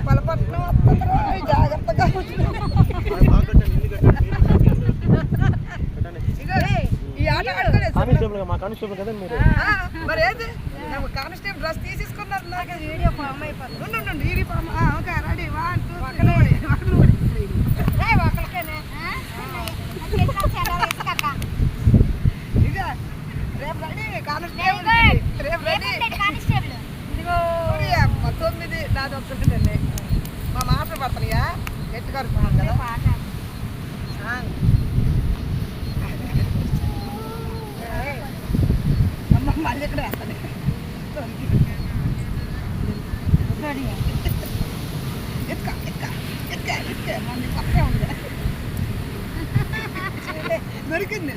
బలపట్నం వస్తుందిరా, జాగ్రత్తగా ఈ ఆట ఆడుకోలేదు మా కానిస్టేబుల్ కదా మీరు. మరి ఏది కానిస్టేబుల్ డ్రెస్ తీసేసుకున్నారు లాగా వీడియో ఫామ్ అయిపోతుంది. ఇది ఫామ్ ఓకే రెడీ 1 2 ఇదే రేపు రెడీ కానిస్టేబుల్ రేపు రెడీ ఇదిగో 9 నాది ఒక్కటండి. మా మాటలు పడుతున్నాయా గట్టిగా కదా అమ్మ మళ్ళీ ఇక్కడ వేస్తాను. ఎత్తుక ఎత్తుక ఎత్తుక ఎత్తుక మంది పక్కే ఉంది. దొరికింది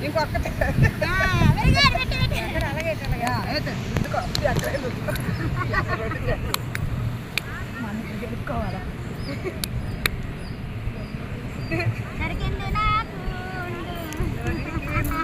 ఇంకొకటి అలాగే మనం గెలుపుకోవాలా